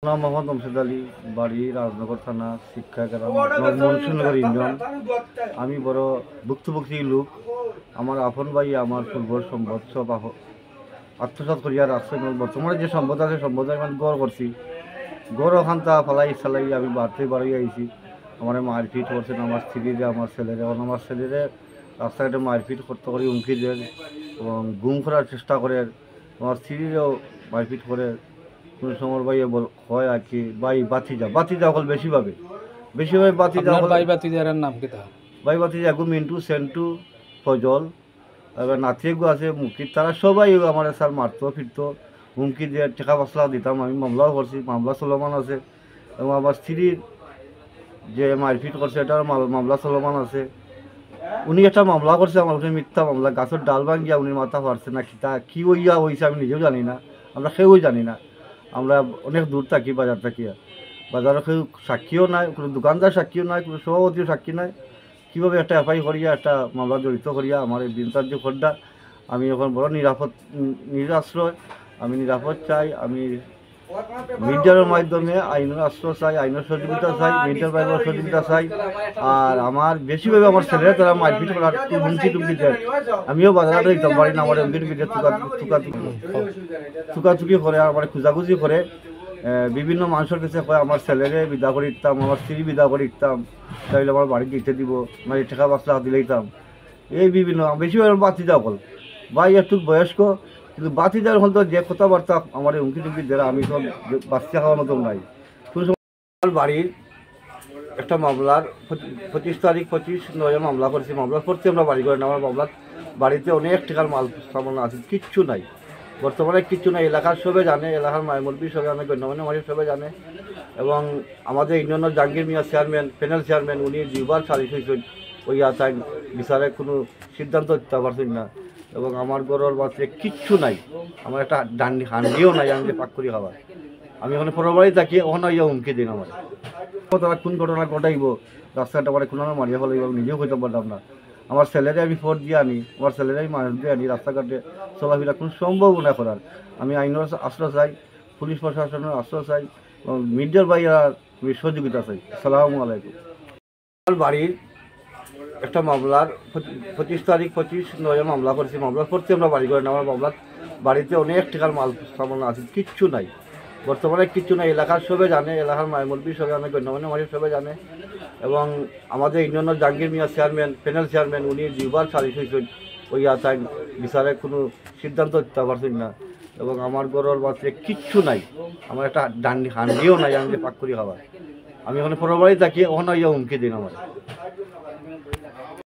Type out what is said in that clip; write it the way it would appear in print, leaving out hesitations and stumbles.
নাম মোহাম্মদ আমজাদ আলী, বাড়ি রাজনগর থানা, শিক্ষা গ্রাম মনসুনগর ইউনিয়ন। আমি বড় ভুক্তভোগী লোক। আমার আপন ভাই আমার পূর্বর সম্পদ সব আত্মসাৎ করিয়া রাখছে। বর্তমানে যে সম্পদ আছে সম্পদ আমি গড় করছি, গড় ওখানটা ফালাই সালাই আমি বাড়তে বাড়ি আইছি। আমার মারপিট করছেন আমার স্ত্রীরে, আমার ছেলেরে। এখন আমার ছেলেরে রাস্তাঘাটে মারপিট করতে করি, হুমকি দেন এবং গুম করার চেষ্টা করে। আমার স্ত্রীরও মারপিট করে। কোনো সময় ভাই হয় আর কি, ভাই বাতিজা হল বেশিভাবে বাতিজা হল। ভাই বাতিজার নাম কি? ভাই বাতিজা গু মিন্টু, সেন্টু, ফজল, এবার নাতিগু আছে, মুকির, তারা সবাই আমার স্যার মারতো ফিরতো, হুমকি দিয়ে টাকা পয়সা দিতাম। আমি মামলাও করছি, মামলা চলমান আছে। এবং আমার স্ত্রীর যে মারপিট করছে এটার মামলা চলমান আছে। উনি একটা মামলা করছে আমার উপরে, মিথ্যা মামলা। গাছের ডাল ভাঙ্গিয়া উনি মাথা পারছে না, কি হইয়া হয়েছে আমি নিজেও জানি না, আমরা কেউই জানি না। আমরা অনেক দূর থাকি, বাজার থাকি, বাজারে কেউ সাক্ষীও নাই, কোনো দোকানদার সাক্ষীও নাই, কোনো সভাপতিও সাক্ষী নাই। কীভাবে একটা এফআই করিয়া একটা মামলা জড়িত করিয়া আমার এই বিনতার যে খোরটা, আমি এখন বড় নিরাশ্রয়। আমি নিরাপদ চাই। আমি মিডিয়ার মাধ্যমে আইনের আশ্রয় চাই, আইনের সহযোগিতা চাই, মিডিয়ার বাইরের সহযোগিতা চাই। আর আমার বেশিভাবে আমার ছেলেরা তারা মারপিট করার হুমকি টুমকি দেয়। আমিও বাজারে দিতাম পারি না, আমার হুমকি টুমকি দিয়ে চুকাচুকি করে, আমার খুঁজাখুঁজি করে। বিভিন্ন মানুষের কাছে কয় আমার ছেলেরে বিদা করে দিতাম, আমার স্ত্রী বিদা করে দিতাম, তাইলে আমার বাড়ি দিতে দিব, মানে টাকা পয়সা দিলে দিতাম। এই বিভিন্ন বেশিরভাগ বাতিজা হল ভাই একটু বয়স্ক, কিন্তু বাতিজার হল তো যে কথাবার্তা আমার হুমকি টুমকি দেয়, আমি তো বাচ্চা খাওয়ার মতো নাই। কোন সময় বাড়ির একটা মামলার 25/25/9 মামলা করেছি। মামলার পড়তে আমরা বাড়ি করি না। আমার মামলার বাড়িতে অনেক টাকার মাল সামান আছে, কিচ্ছু নাই বর্তমানে, কিচ্ছু নাই। এলাকার সবে জানে, এলাকার মাইমুরবি সবে জানে, গণ্যমান্য মানুষ সবে জানে। এবং আমাদের ইউনিয়নের জাহাঙ্গীর মিয়া চেয়ারম্যান, প্যানেল চেয়ারম্যান, উনি 2বার সালিশ হয়েছেন, ওই তাই বিচারে কোনো সিদ্ধান্ত দিতে পারছেন না। এবং আমার গরুর বাচ্চা কিচ্ছু নাই, আমার একটা হান্ডিও নাই আমি যে পাক করি খাবার। আমি ওখানে পরবারই থাকি, ওখানে ইয়ে হুমকি দিন আমার। তারা কোন ঘটনা ঘটাইব, রাস্তাটা আমার কোনো মারিয়া ফেলাইব, আমি নিজেও হইতে পারলাম না। আমার ছেলেরে আমি ফোর্ট দিয়ে আনি, আমার ছেলেরে আমি মানুষ দিয়ে আনি, রাস্তাঘাটে চলাফেরা কোনো সম্ভাবনা করার। আমি আইনের আশ্রয় চাই, পুলিশ প্রশাসনের আশ্রয় চাই, এবং মিডিয়ার বাইরে আমি সহযোগিতা চাই। আসসালামু আলাইকুম। আমার বাড়ির একটা মামলার 25/25/9 মামলা করেছি। মামলার পড়তে আমরা বাড়ি করি না। আমার মামলার বাড়িতে অনেক টাকার মাল সামান আছে, কিচ্ছু নাই বর্তমানে, কিচ্ছু নাই। এলাকার সবে জানে, এলাকার মাইমুরবি সবে জানে, গণ্যমান্য মানুষ সবে জানে। এবং আমাদের ইউনিয়নের জাহাঙ্গীর মিয়া চেয়ারম্যান, প্যানেল চেয়ারম্যান, উনি 2বার সালিশ হয়েছেন, ওই তাই বিচারে কোনো সিদ্ধান্ত দিতে পারছেন না। এবং আমার গরুর বাচ্চা কিচ্ছু নাই, আমার একটা হান্ডিও নাই আমি যে পাক করি খাবার। আমি ওখানে পরবারই থাকি, ওখানে ইয়ে হুমকি দিন আমার।